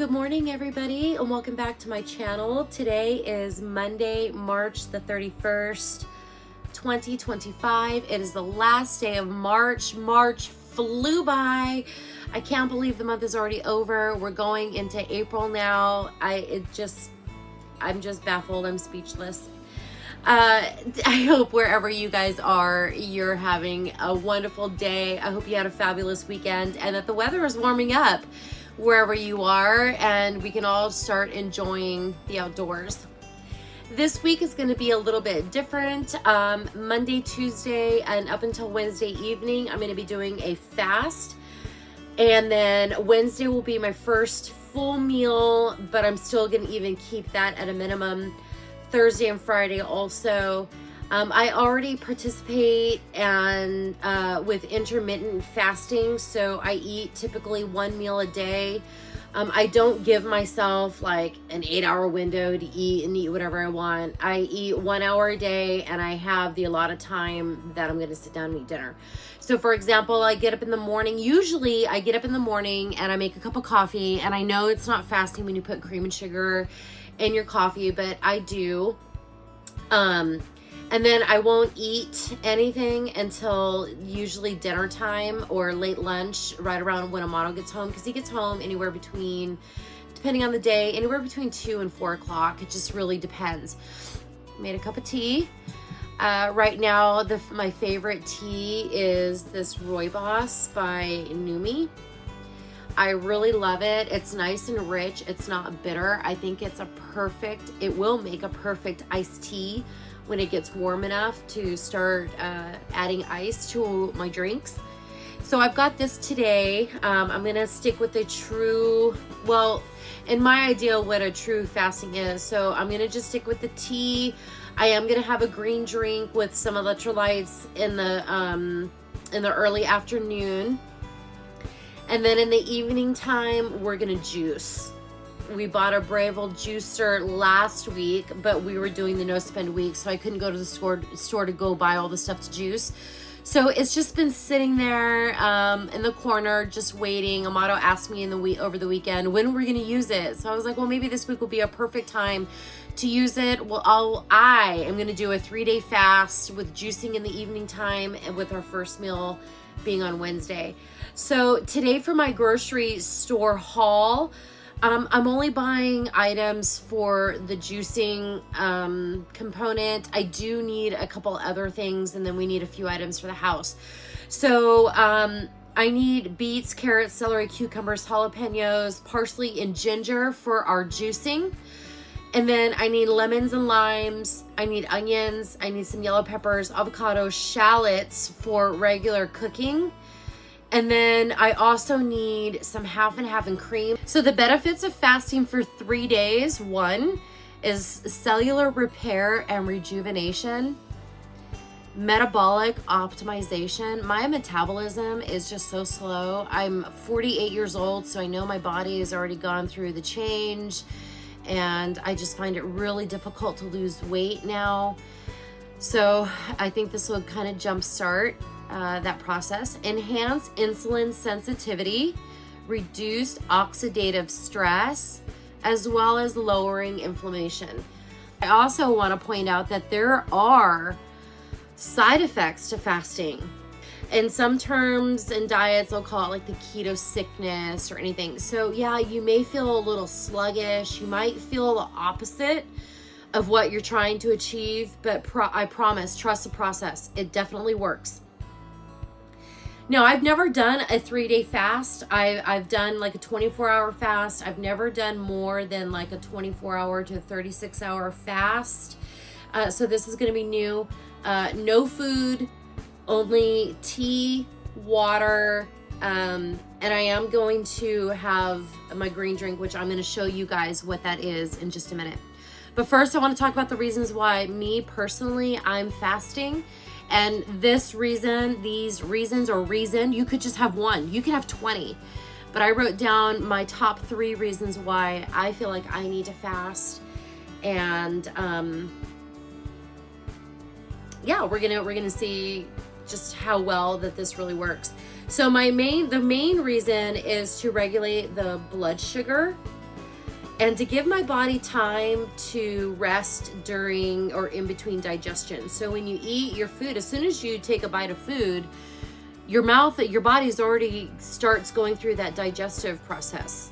good morning everybody, and welcome back to my channel. Today is Monday, March the 31st, 2025. It is the last day of March. March flew by. I can't believe the month is already over. We're going into April now. I'm just baffled. I'm speechless. I hope wherever you guys are, you're having a wonderful day. I hope you had a fabulous weekend and that the weather is warming up wherever you are and we can all start enjoying the outdoors. This week is going to be a little bit different. Monday, Tuesday, and up until Wednesday evening, I'm going to be doing a fast. And then Wednesday will be my first full meal, but I'm still going to even keep that at a minimum. Thursday and Friday also. I already participate and with intermittent fasting, so I eat typically one meal a day. I don't give myself like an 8-hour window to eat and eat whatever I want. I eat 1 hour a day and I have the allotted time that I'm going to sit down and eat dinner. So for example, I get up in the morning. Usually I get up in the morning and I make a cup of coffee, and I know it's not fasting when you put cream and sugar in your coffee, but I do. And then I won't eat anything until usually dinner time or late lunch, right around when Amato gets home, because he gets home anywhere between, depending on the day, anywhere between 2 and 4 o'clock. It just really depends. Made a cup of tea. Right now, my favorite tea is this Rooibos by Numi. I really love it. It's nice and rich. It's not bitter. I think it will make a perfect iced tea when it gets warm enough to start adding ice to my drinks. So I've got this today. I'm gonna stick with the true, well, in my idea what a true fasting is. So I'm gonna just stick with the tea. I am gonna have a green drink with some electrolytes in the early afternoon. And then in the evening time, we're gonna juice. We bought a Breville juicer last week, but we were doing the no spend week, so I couldn't go to the store to go buy all the stuff to juice. So it's just been sitting there in the corner, just waiting. Amato asked me over the weekend when we're gonna use it. So I was like, well, maybe this week will be a perfect time to use it. Well, I am gonna do a 3-day fast with juicing in the evening time and with our first meal being on Wednesday. So today for my grocery store haul, I'm only buying items for the juicing component. I do need a couple other things, and then we need a few items for the house. So I need beets, carrots, celery, cucumbers, jalapenos, parsley, and ginger for our juicing. And then I need lemons and limes. I need onions. I need some yellow peppers, avocados, shallots for regular cooking. And then I also need some half and half and cream. So the benefits of fasting for 3 days, one is cellular repair and rejuvenation, metabolic optimization. My metabolism is just so slow. I'm 48 years old, so I know my body has already gone through the change, and I just find it really difficult to lose weight now. So I think this will kind of jumpstart that process. Enhance insulin sensitivity, reduced oxidative stress, as well as lowering inflammation. I also want to point out that there are side effects to fasting. In some terms and diets, they'll call it like the keto sickness or anything. So yeah, you may feel a little sluggish. You might feel the opposite of what you're trying to achieve, but I promise, trust the process. It definitely works. Now, I've never done a 3-day fast. I've done like a 24-hour fast. I've never done more than like a 24-hour to 36-hour fast. So this is going to be new. No food, only tea, water, and I am going to have my green drink, which I'm going to show you guys what that is in just a minute. But first, I want to talk about the reasons why me personally, I'm fasting. And these reasons, you could just have one. You could have 20. But I wrote down my top 3 reasons why I feel like I need to fast. And yeah, we're gonna see just how well that this really works. So the main reason is to regulate the blood sugar and to give my body time to rest during or in between digestion. So when you eat your food, as soon as you take a bite of food, your body's already starts going through that digestive process.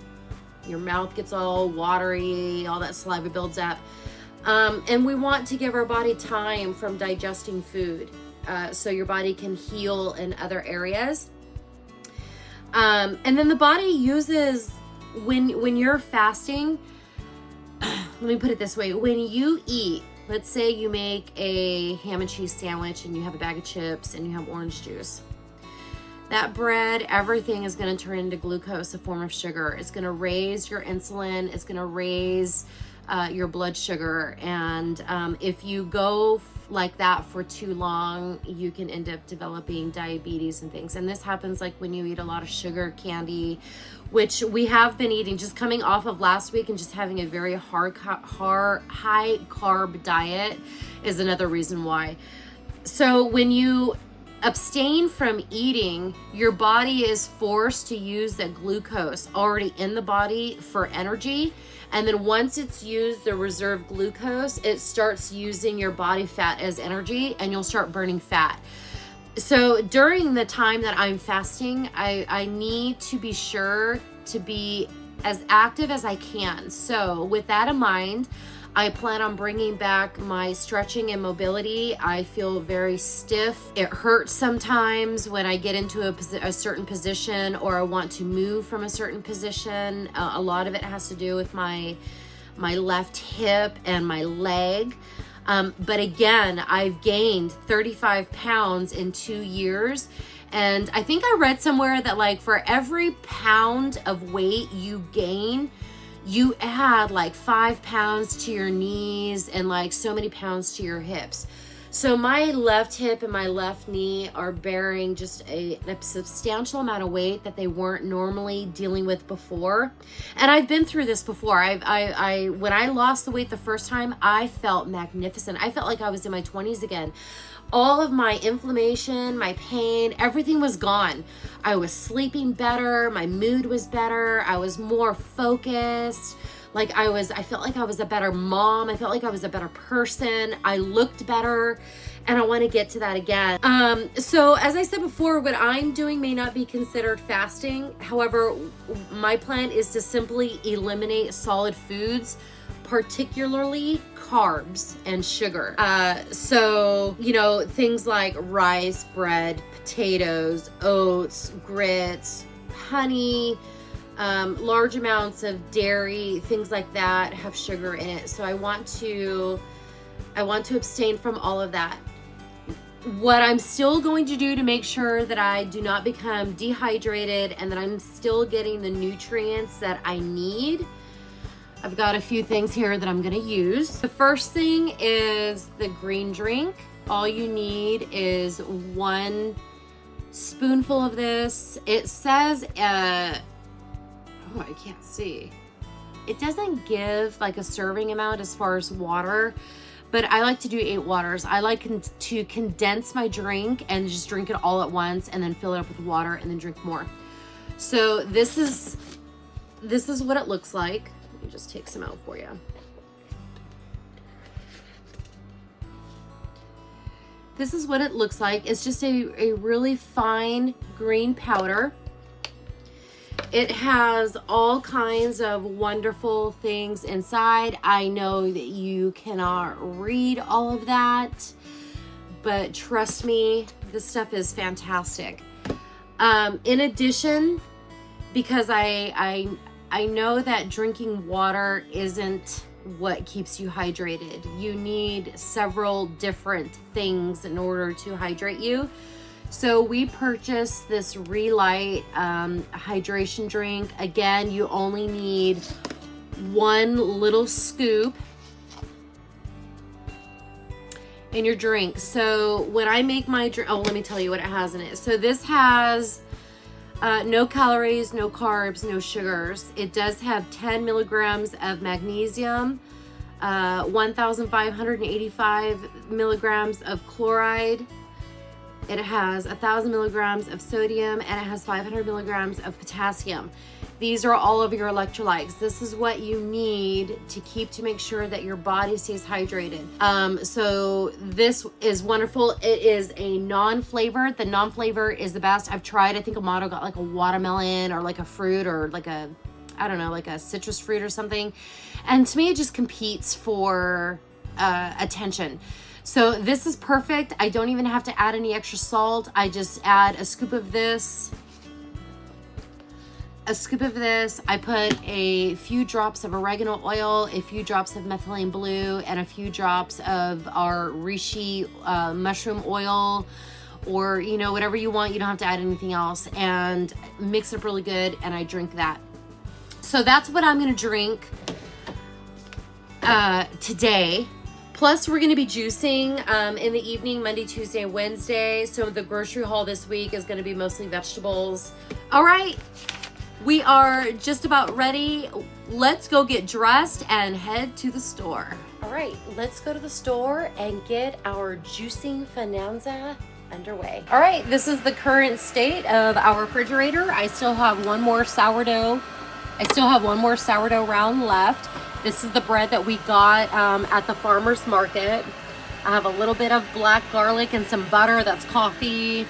Your mouth gets all watery, all that saliva builds up. And we want to give our body time from digesting food, so your body can heal in other areas. And then the body uses, when you're fasting, let me put it this way. When you eat, let's say you make a ham and cheese sandwich and you have a bag of chips and you have orange juice. That bread, everything is going to turn into glucose, a form of sugar. It's going to raise your insulin. It's going to raise your blood sugar. And if you go like that for too long, you can end up developing diabetes and things. And this happens like when you eat a lot of sugar, candy, which we have been eating, just coming off of last week and just having a very high carb diet is another reason why. So when you abstain from eating, your body is forced to use that glucose already in the body for energy. And then once it's used the reserved glucose, it starts using your body fat as energy, and you'll start burning fat. So during the time that I'm fasting, I need to be sure to be as active as I can. So with that in mind, I plan on bringing back my stretching and mobility. I feel very stiff. It hurts sometimes when I get into a certain position, or I want to move from a certain position. A lot of it has to do with my left hip and my leg. But again, I've gained 35 pounds in 2 years. And I think I read somewhere that like for every pound of weight you gain, you add like 5 pounds to your knees and like so many pounds to your hips. So my left hip and my left knee are bearing just a substantial amount of weight that they weren't normally dealing with before. And I've been through this before. When I lost the weight the first time, I felt magnificent. I felt like I was in my 20s again. All of my inflammation, my pain, everything was gone. I was sleeping better. My mood was better. I was more focused. I felt like I was a better mom. I felt like I was a better person. I looked better, and I want to get to that again. So as I said before, what I'm doing may not be considered fasting. However, my plan is to simply eliminate solid foods, particularly carbs and sugar. So, things like rice, bread, potatoes, oats, grits, honey, large amounts of dairy, things like that have sugar in it. So I want to abstain from all of that. What I'm still going to do to make sure that I do not become dehydrated and that I'm still getting the nutrients that I need, I've got a few things here that I'm going to use. The first thing is the green drink. All you need is 1 spoonful of this. It says, I can't see. It doesn't give like a serving amount as far as water, but I like to do 8 waters. I like to condense my drink and just drink it all at once and then fill it up with water and then drink more. So this is what it looks like. Let me just take some out for you. This is what it looks like. It's just a really fine green powder. It has all kinds of wonderful things inside. I know that you cannot read all of that, but trust me, this stuff is fantastic. In addition, because I know that drinking water isn't what keeps you hydrated. You need several different things in order to hydrate you. So we purchased this Relight hydration drink. Again, you only need 1 little scoop in your drink. So when I make my drink, let me tell you what it has in it. So this has no calories, no carbs, no sugars. It does have 10 milligrams of magnesium, 1,585 milligrams of chloride. It has 1,000 milligrams of sodium, and it has 500 milligrams of potassium. These are all of your electrolytes. This is what you need to make sure that your body stays hydrated. So this is wonderful. It is a non-flavor. The non-flavor is the best. I've tried, I think Amato got like a watermelon or like a fruit or like a, I don't know, like a citrus fruit or something. And to me, it just competes for attention. So this is perfect. I don't even have to add any extra salt. I just add a scoop of this. I put a few drops of oregano oil, a few drops of methylene blue, and a few drops of our reishi mushroom oil, or, you know, whatever you want. You don't have to add anything else, and mix it up really good, and I drink that. So that's what I'm gonna drink today. Plus, we're gonna be juicing in the evening, Monday, Tuesday, and Wednesday. So the grocery haul this week is gonna be mostly vegetables. All right. We are just about ready. Let's go get dressed and head to the store. All right, let's go to the store and get our juicing bonanza underway. All right, this is the current state of our refrigerator. I still have one more sourdough round left. This is the bread that we got at the farmer's market. I have a little bit of black garlic and some butter. That's coffee.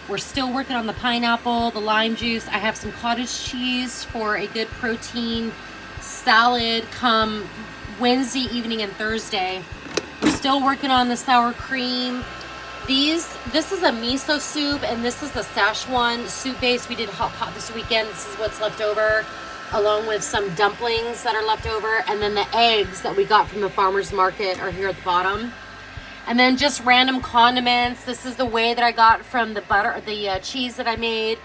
We're still working on the pineapple, the lime juice. I have some cottage cheese for a good protein salad come Wednesday evening and Thursday. We're still working on the sour cream. This is a miso soup, and this is a Szechuan soup base. We did hot pot this weekend. This is what's left over, along with some dumplings that are left over. And then the eggs that we got from the farmer's market are here at the bottom. And then just random condiments. This is the whey that I got from the butter, the cheese that I made.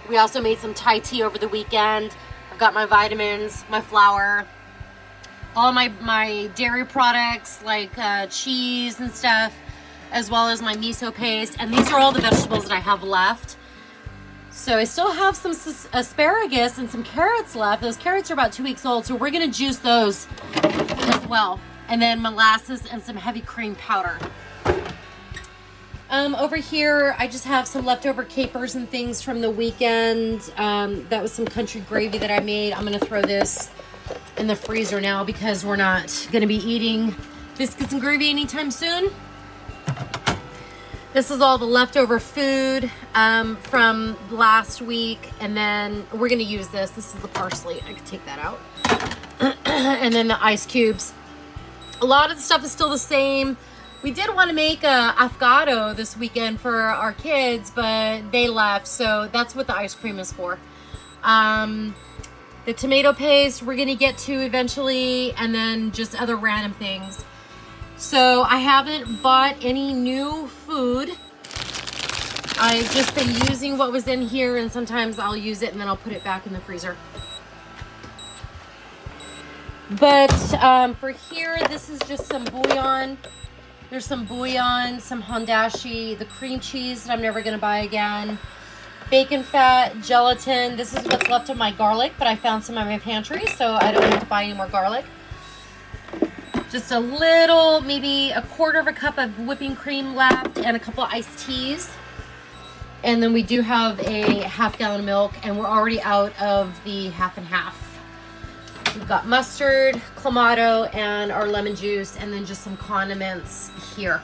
We also made some Thai tea over the weekend. I've got my vitamins, my flour, all my dairy products like cheese and stuff, as well as my miso paste. And these are all the vegetables that I have left. So I still have some asparagus and some carrots left. Those carrots are about 2 weeks old, so we're gonna juice those as well. And then molasses and some heavy cream powder. Over here, I just have some leftover capers and things from the weekend. That was some country gravy that I made. I'm gonna throw this in the freezer now because we're not gonna be eating biscuits and gravy anytime soon. This is all the leftover food from last week. And then we're gonna use this. This is the parsley. I could take that out. And then the ice cubes. A lot of the stuff is still the same. We did want to make a affogato this weekend for our kids, but they left, so that's what the ice cream is for. The tomato paste we're going to get to eventually, and then just other random things. So I haven't bought any new food. I've just been using what was in here, and sometimes I'll use it and then I'll put it back in the freezer. But for here, this is just some bouillon. There's some bouillon, some hondashi, the cream cheese that I'm never going to buy again, bacon fat, gelatin. This is what's left of my garlic, but I found some in my pantry, so I don't need to buy any more garlic. Just a little, maybe a quarter of a cup of whipping cream left, and a couple of iced teas. And then we do have a half-gallon of milk, and we're already out of the half and half. We've got mustard, clamato, and our lemon juice, and then just some condiments here.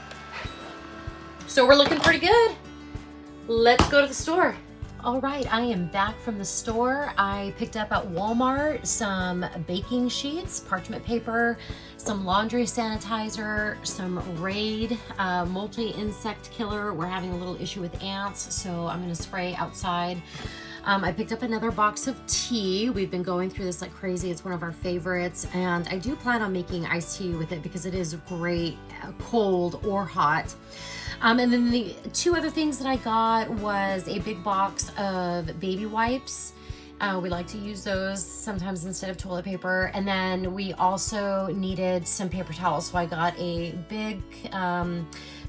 So we're looking pretty good. Let's go to the store. All right, I am back from the store. I picked up at Walmart some baking sheets, parchment paper, some laundry sanitizer, some Raid multi-insect killer. We're having a little issue with ants, so I'm gonna spray outside. I picked up another box of tea. We've been going through this like crazy. It's one of our favorites, and I do plan on making iced tea with it because it is great, cold or hot. And then the two other things that I got was a big box of baby wipes. We like to use those sometimes instead of toilet paper. And then we also needed some paper towels, so I got a big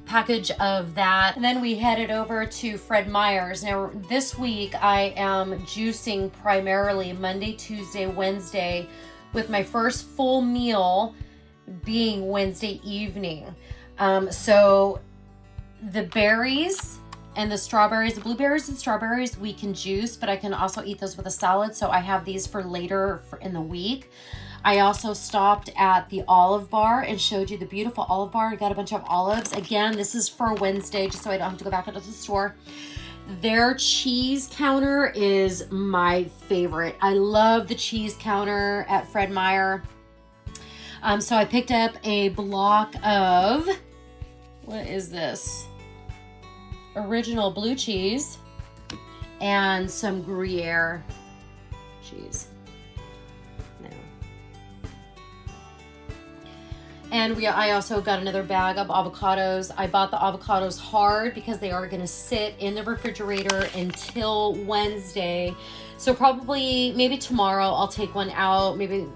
package of that. And then we headed over to Fred Meyer's. Now this week I am juicing primarily Monday, Tuesday, Wednesday, with my first full meal being Wednesday evening. So the berries And the strawberries, the blueberries and strawberries we can juice, but I can also eat those with a salad. So I have these for later in the week. I also stopped at the Olive Bar and showed you the beautiful Olive Bar. I got a bunch of olives. Again, this is for Wednesday, just so I don't have to go back into the store. Their cheese counter is my favorite. I love the cheese counter at Fred Meyer. So I picked up a block of, what is this? Original blue cheese and some Gruyere cheese. No. And I also got another bag of avocados. I bought the avocados hard because they are going to sit in the refrigerator until Wednesday. So probably maybe tomorrow I'll take one out, maybe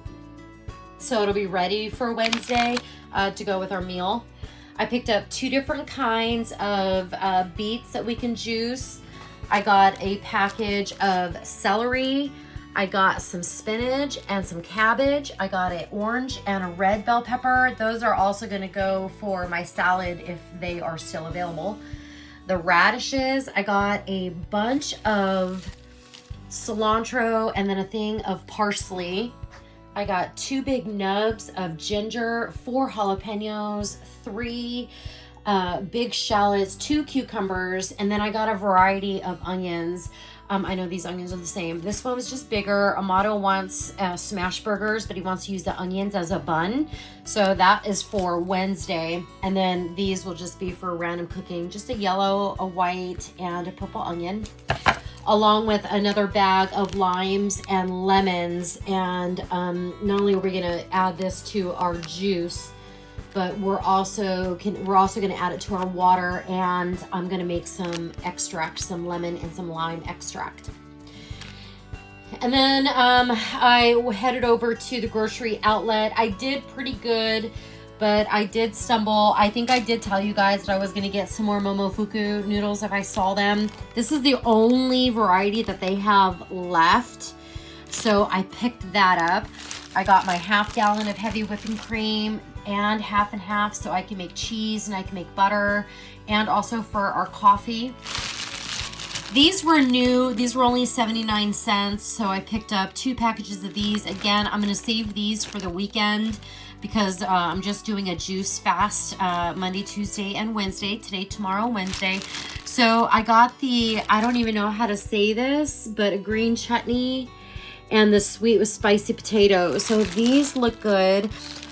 so it'll be ready for Wednesday to go with our meal. I picked up 2 different kinds of beets that we can juice. I got a package of celery. I got some spinach and some cabbage. I got an orange and a red bell pepper. Those are also gonna go for my salad if they are still available. The radishes, I got a bunch of cilantro and then a thing of parsley. I got 2 big nubs of ginger, 4 jalapenos, 3 big shallots, 2 cucumbers, and then I got a variety of onions. I know these onions are the same. This one was just bigger. Amato wants smash burgers, but he wants to use the onions as a bun. So that is for Wednesday. And then these will just be for random cooking. Just a yellow, a white, and a purple onion, along with another bag of limes and lemons. And not only are we gonna add this to our juice, but we're also gonna add it to our water, and I'm gonna make some extract, some lemon and some lime extract. And then I headed over to the grocery outlet. I did pretty good, but I did stumble. I think I did tell you guys that I was gonna get some more Momofuku noodles if I saw them. This is the only variety that they have left, so I picked that up. I got my ½ gallon of heavy whipping cream and half and half, so I can make cheese and I can make butter, and also for our coffee. These were new. These were only 79 cents, so I picked up 2 packages of these. Again, I'm gonna save these for the weekend because I'm just doing a juice fast Monday, Tuesday, and Wednesday. Today, tomorrow, Wednesday. So I got the, I don't even know how to say this, but a green chutney and the sweet with spicy potatoes. So these look good.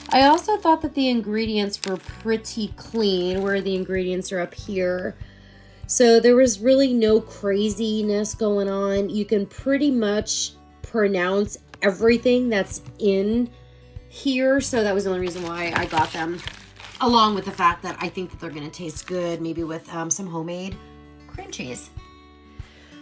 I also thought that the ingredients were pretty clean, where the ingredients are up here. So there was really no craziness going on. You can pretty much pronounce everything that's in here. So that was the only reason why I got them, along with the fact that I think that they're gonna taste good, maybe with some homemade cream cheese.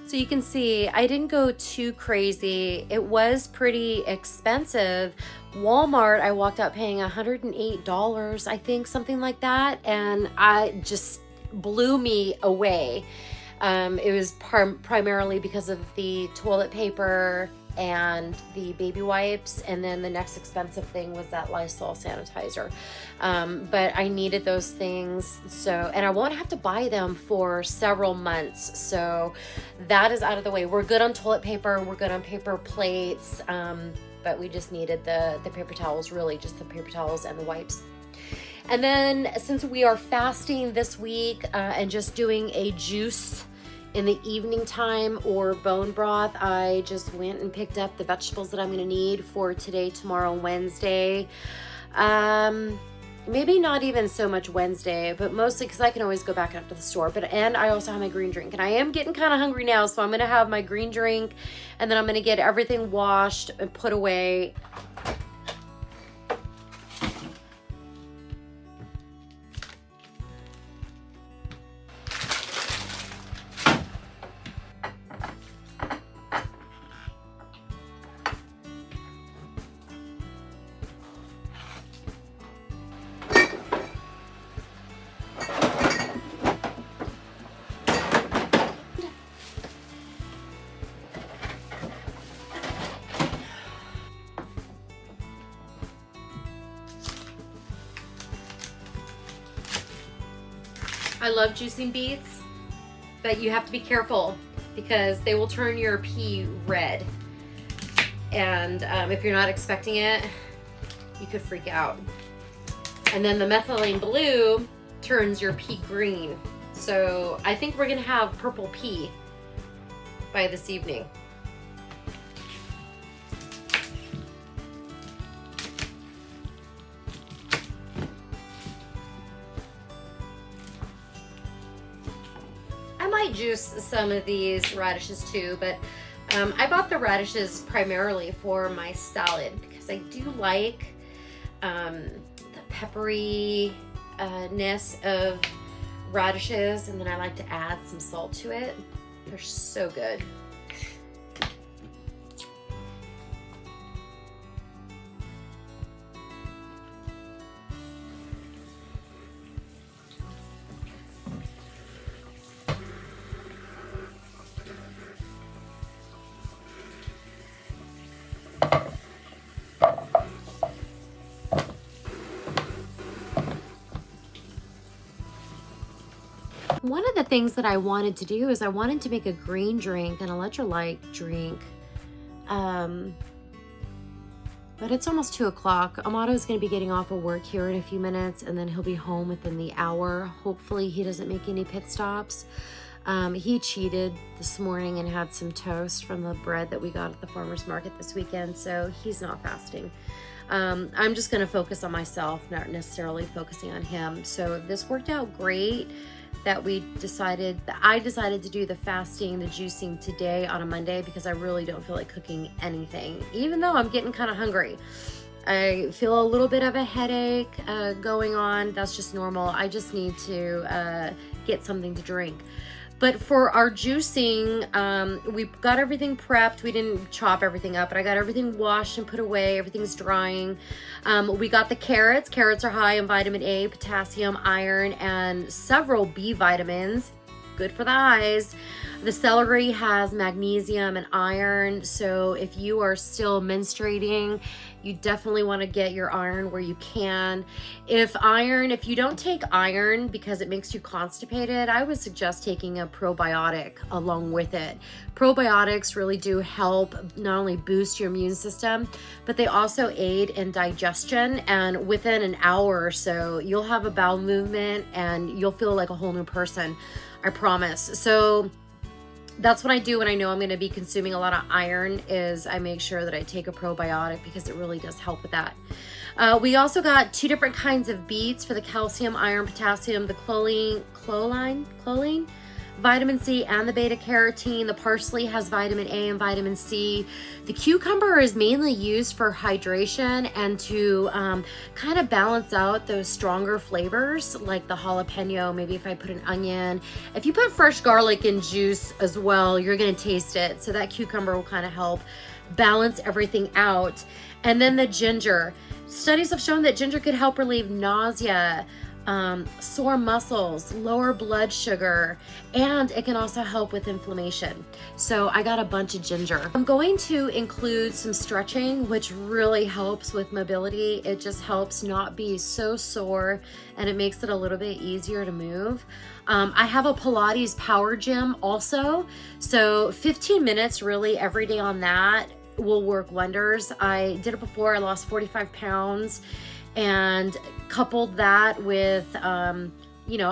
So you can see I didn't go too crazy. It was pretty expensive. Walmart, I walked out paying $108, I think, something like that. And I just blew me away. It was primarily because of the toilet paper and the baby wipes, and then the next expensive thing was that Lysol sanitizer. But I needed those things, so, and I won't have to buy them for several months, so that is out of the way. We're good on toilet paper, we're good on paper plates, but we just needed the paper towels, really just the paper towels and the wipes. And then since we are fasting this week and just doing a juice in the evening time or bone broth, I just went and picked up the vegetables that I'm gonna need for today, tomorrow, Wednesday. Maybe not even so much Wednesday, but mostly because I can always go back after the store. And I also have my green drink, and I am getting kind of hungry now, so I'm gonna have my green drink, and then I'm gonna get everything washed and put away. I love juicing beets. but you have to be careful because they will turn your pea red. And if you're not expecting it, you could freak out. And then the methylene blue turns your pea green. So I think we're gonna have purple pea by this evening. I might juice some of these radishes too, but I bought the radishes primarily for my salad because I do like the pepperiness of radishes, and then I like to add some salt to it. They're so good. One of the things that I wanted to do is I wanted to make a green drink, an electrolyte drink. But it's almost 2 o'clock. Amato's going to be getting off of work here in a few minutes, and then he'll be home within the hour. Hopefully he doesn't make any pit stops. He cheated this morning and had some toast from the bread that we got at the farmer's market this weekend, so he's not fasting. I'm just going to focus on myself, not necessarily focusing on him. So this worked out great that I decided to do the fasting, the juicing today on a Monday because I really don't feel like cooking anything, even though I'm getting kind of hungry. I feel a little bit of a headache going on. That's just normal. I just need to get something to drink. But for our juicing, we got everything prepped. We didn't chop everything up, but I got everything washed and put away. Everything's drying. We got the carrots. Carrots are high in vitamin A, potassium, iron, and several B vitamins. Good for the eyes. The celery has magnesium and iron. So if you are still menstruating, you definitely want to get your iron where you can. If you don't take iron because it makes you constipated, I would suggest taking a probiotic along with it. Probiotics really do help not only boost your immune system, but they also aid in digestion. And within an hour or so, you'll have a bowel movement and you'll feel like a whole new person. I promise. So that's what I do when I know I'm going to be consuming a lot of iron, is I make sure that I take a probiotic because it really does help with that. We also got 2 different kinds of beets for the calcium, iron, potassium, the choline, vitamin C, and the beta carotene. The parsley has vitamin A and vitamin C. The cucumber is mainly used for hydration and to kind of balance out those stronger flavors like the jalapeno. Maybe if I put an onion. If you put fresh garlic in juice as well, you're going to taste it. So that cucumber will kind of help balance everything out. And then the ginger. Studies have shown that ginger could help relieve nausea, sore muscles, lower blood sugar, and it can also help with inflammation. So I got a bunch of ginger. I'm going to include some stretching, which really helps with mobility. It just helps not be so sore, and it makes it a little bit easier to move. I have a Pilates power gym also, so 15 minutes really every day on that will work wonders. I did it before. I lost 45 pounds. And coupled that with,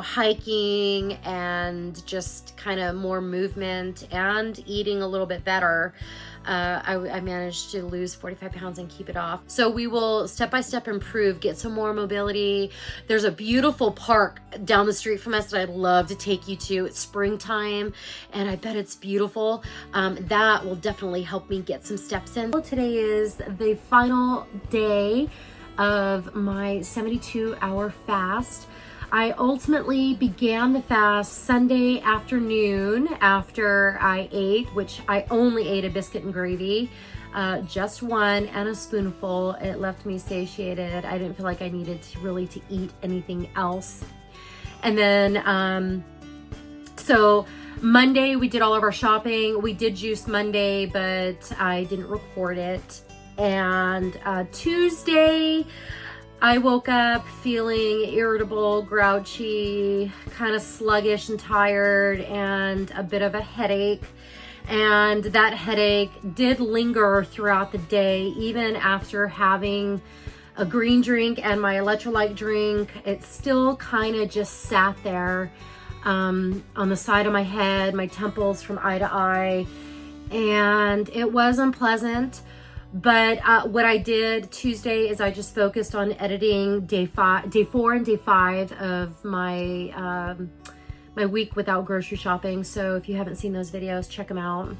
hiking and just kind of more movement and eating a little bit better, I managed to lose 45 pounds and keep it off. So we will step by step improve, get some more mobility. There's a beautiful park down the street from us that I'd love to take you to. It's springtime and I bet it's beautiful. That will definitely help me get some steps in. Today is the final day of my 72-hour fast. I ultimately began the fast Sunday afternoon after I ate, which I only ate a biscuit and gravy, just one and a spoonful. It left me satiated. I didn't feel like I needed to eat anything else. And then, so Monday we did all of our shopping. We did juice Monday, but I didn't record it. And Tuesday, I woke up feeling irritable, grouchy, kind of sluggish and tired, and a bit of a headache. And that headache did linger throughout the day, even after having a green drink and my electrolyte drink. It still kind of just sat there on the side of my head, my temples from eye to eye, and it was unpleasant. But what I did Tuesday is I just focused on editing day 4 and day 5 of my my week without grocery shopping. So if you haven't seen those videos, check them out.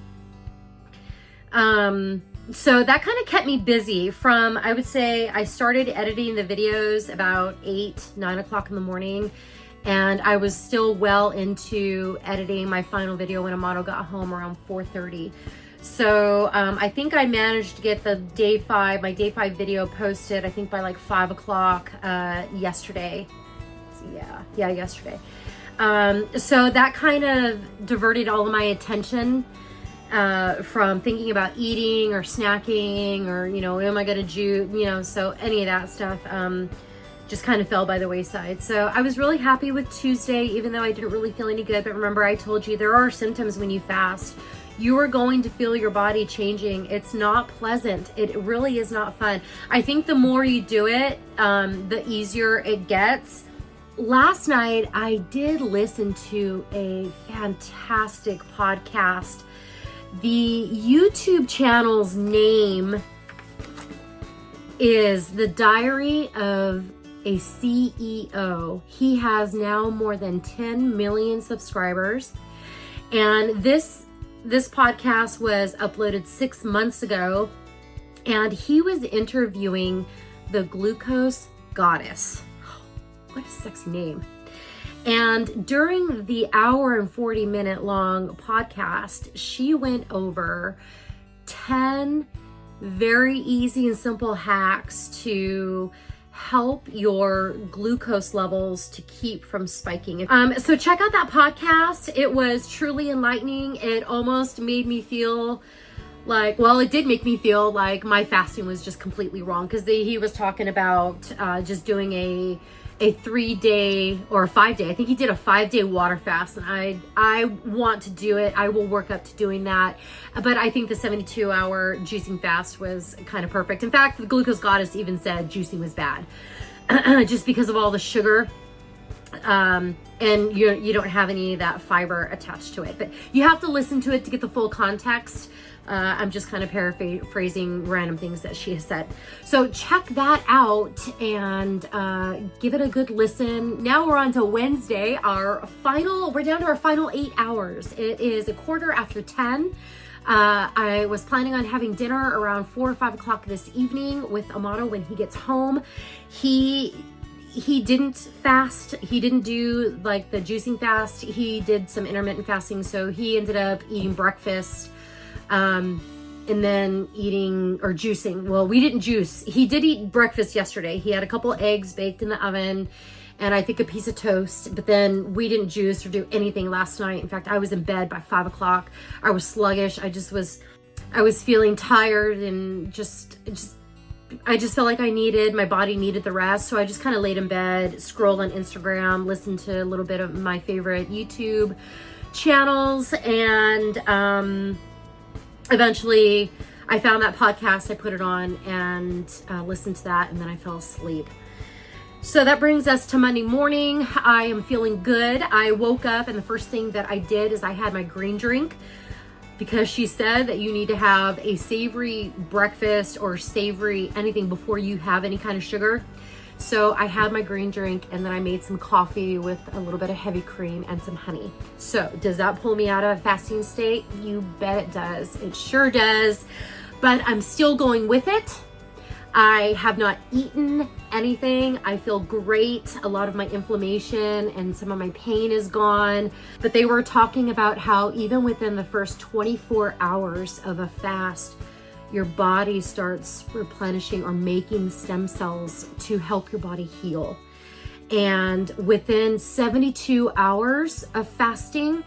So that kind of kept me busy from, I would say I started editing the videos about 9 o'clock in the morning, and I was still well into editing my final video when Amato got home around 4:30. So I think I managed to get my day 5 video posted, I think by like 5 o'clock yesterday. Yeah, yesterday. So that kind of diverted all of my attention from thinking about eating or snacking or, am I gonna juice, so any of that stuff just kind of fell by the wayside. So I was really happy with Tuesday, even though I didn't really feel any good. But remember, I told you there are symptoms when you fast. You are going to feel your body changing. It's not pleasant. It really is not fun. I think the more you do it, the easier it gets. Last night, I did listen to a fantastic podcast. The YouTube channel's name is The Diary of a CEO. He has now more than 10 million subscribers. And this podcast was uploaded 6 months ago, and he was interviewing the glucose goddess. What a sexy name. And during the hour and 40-minute long podcast, she went over 10 very easy and simple hacks to help your glucose levels to keep from spiking. So check out that podcast. It was truly enlightening. It almost made me feel like, it did make me feel like my fasting was just completely wrong, because he was talking about just doing a 3-day or a 5-day. I think he did a 5-day water fast, and I want to do it. I will work up to doing that. But I think the 72-hour juicing fast was kind of perfect. In fact, the glucose goddess even said juicing was bad just because of all the sugar. And you don't have any of that fiber attached to it. But you have to listen to it to get the full context. I'm just kind of paraphrasing random things that she has said. So check that out and give it a good listen. Now we're on to Wednesday. We're down to our final 8 hours. It is 10:15. I was planning on having dinner around 4 or 5 o'clock this evening with Amato when he gets home. He didn't fast. He didn't do like the juicing fast. He did some intermittent fasting. So he ended up eating breakfast and then eating or juicing. Well, we didn't juice. He did eat breakfast yesterday. He had a couple eggs baked in the oven and I think a piece of toast, but then we didn't juice or do anything last night. In fact, I was in bed by 5 o'clock. I was sluggish. I was feeling tired and I just felt like my body needed the rest. So I just kind of laid in bed, scrolled on Instagram, listened to a little bit of my favorite YouTube channels, and eventually I found that podcast. I put it on and listened to that, and then I fell asleep. So that brings us to Monday morning. I am feeling good. I woke up and the first thing that I did is I had my green drink, because she said that you need to have a savory breakfast or savory anything before you have any kind of sugar. So I had my green drink, and then I made some coffee with a little bit of heavy cream and some honey. So does that pull me out of a fasting state? You bet it does. It sure does. But I'm still going with it. I have not eaten anything. I feel great. A lot of my inflammation and some of my pain is gone. But they were talking about how even within the first 24 hours of a fast, your body starts replenishing or making stem cells to help your body heal. And within 72 hours of fasting,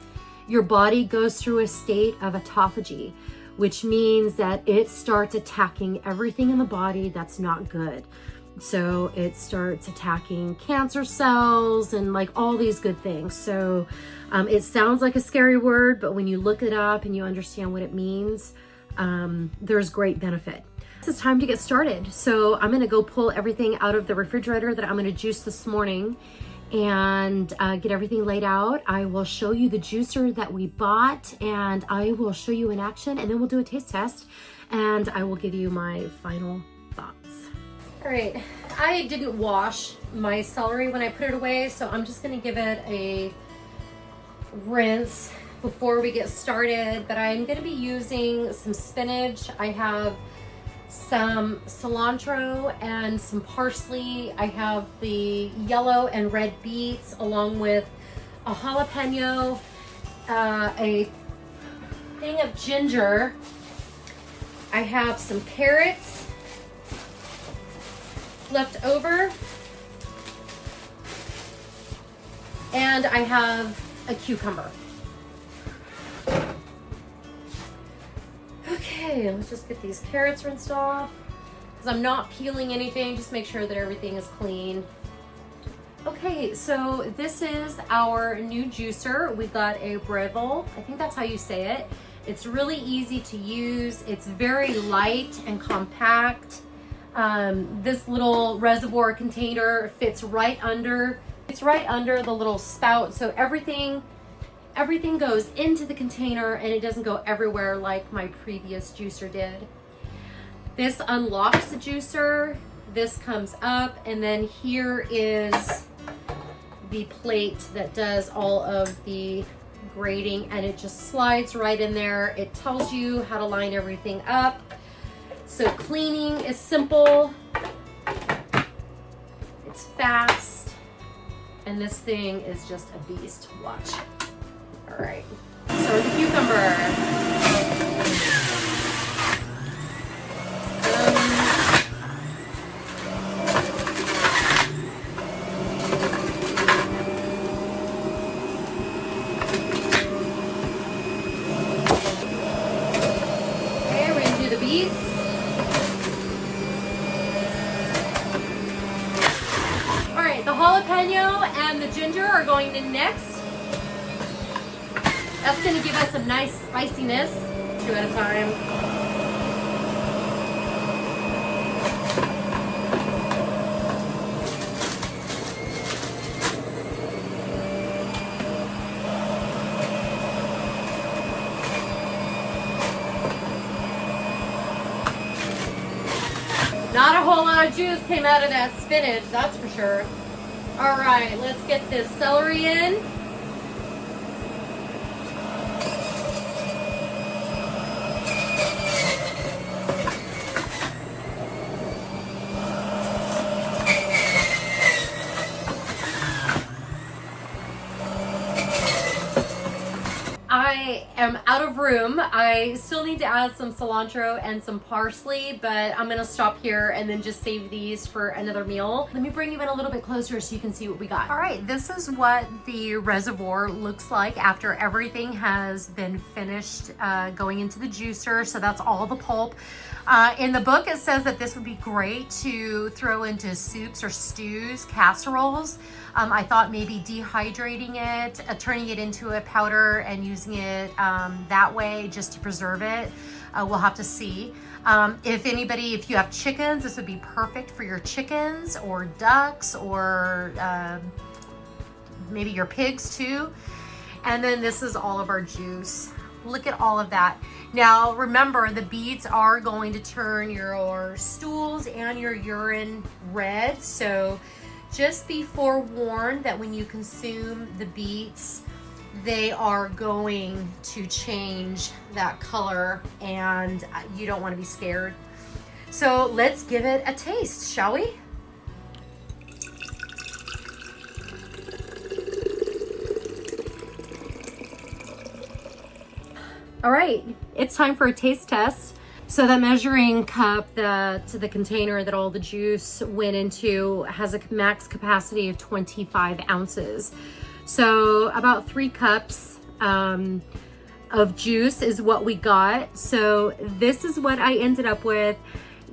your body goes through a state of autophagy, which means that it starts attacking everything in the body that's not good. So it starts attacking cancer cells and like all these good things. So it sounds like a scary word, but when you look it up and you understand what it means, there's great benefit. It's time to get started. So I'm gonna go pull everything out of the refrigerator that I'm gonna juice this morning and get everything laid out. I will show you the juicer that we bought and I will show you in action, and then we'll do a taste test and I will give you my final thoughts. All right, I didn't wash my celery when I put it away, so I'm just gonna give it a rinse before we get started. But I'm gonna be using some spinach. I have some cilantro and some parsley. I have the yellow and red beets along with a jalapeno, a thing of ginger. I have some carrots left over, and I have a cucumber. Okay, let's just get these carrots rinsed off because I'm not peeling anything. Just make sure that everything is clean. Okay, so this is our new juicer. We got a Breville. I think that's how you say it. It's really easy to use. It's very light and compact. This little reservoir container fits right under. It's right under the little spout, so everything goes into the container and it doesn't go everywhere like my previous juicer did. This unlocks the juicer. This comes up, and then here is the plate that does all of the grating, and it just slides right in there. It tells you how to line everything up. So cleaning is simple. It's fast. And this thing is just a beast. Watch. All right, so the cucumber. Okay, we're gonna do the beets. All right, the jalapeno and the ginger are going in next. That's going to give us some nice spiciness, 2 at a time. Not a whole lot of juice came out of that spinach, that's for sure. All right, let's get this celery in. I am out of room. I still need to add some cilantro and some parsley, but I'm gonna stop here and then just save these for another meal. Let me bring you in a little bit closer so you can see what we got. All right, this is what the reservoir looks like after everything has been finished going into the juicer. So that's all the pulp. In the book, it says that this would be great to throw into soups or stews, casseroles. I thought maybe dehydrating it, turning it into a powder and using it that way just to preserve it. We'll have to see. If you have chickens, this would be perfect for your chickens or ducks or maybe your pigs too. And then this is all of our juice. Look at all of that. Now, remember, the beets are going to turn your stools and your urine red. So just be forewarned that when you consume the beets, they are going to change that color and you don't want to be scared. So let's give it a taste, shall we? All right, it's time for a taste test. So the measuring cup that the container that all the juice went into has a max capacity of 25 ounces. So about 3 cups of juice is what we got. So this is what I ended up with.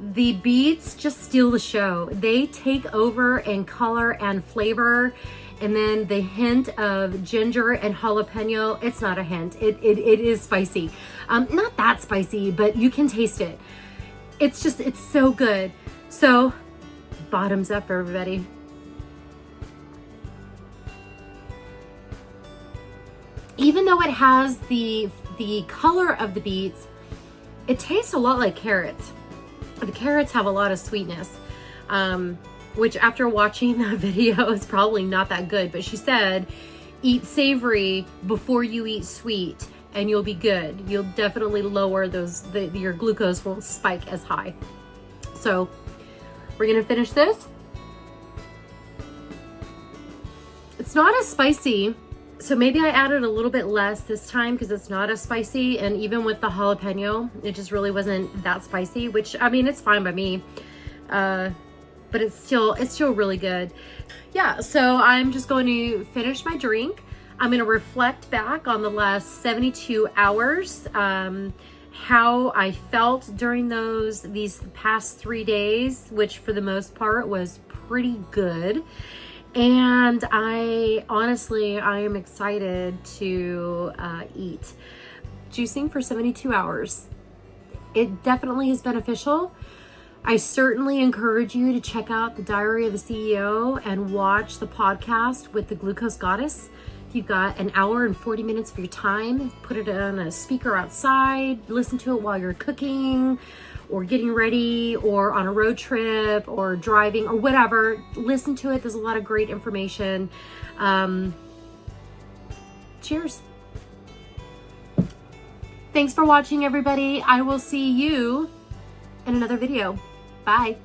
The beets just steal the show. They take over in color and flavor. And then the hint of ginger and jalapeno, it's not a hint. It is spicy. Not that spicy, but you can taste it. It's so good. So, bottoms up, everybody. Even though it has the color of the beets, it tastes a lot like carrots. The carrots have a lot of sweetness, which after watching the video is probably not that good. But she said, eat savory before you eat sweet and you'll be good. You'll definitely lower your glucose won't spike as high. So we're gonna finish this. It's not as spicy. So maybe I added a little bit less this time because it's not as spicy, and even with the jalapeno, it just really wasn't that spicy, which, I mean, it's fine by me. But it's still really good. Yeah, so I'm just going to finish my drink. I'm gonna reflect back on the last 72 hours, how I felt during these past 3 days, which for the most part was pretty good. And I am excited to eat. Juicing for 72 hours. It definitely is beneficial. I certainly encourage you to check out the Diary of a CEO and watch the podcast with the Glucose Goddess. If you've got an hour and 40 minutes of your time, put it on a speaker outside, listen to it while you're cooking, or getting ready, or on a road trip, or driving, or whatever. Listen to it. There's a lot of great information. Cheers. Thanks for watching, everybody. I will see you in another video. Bye.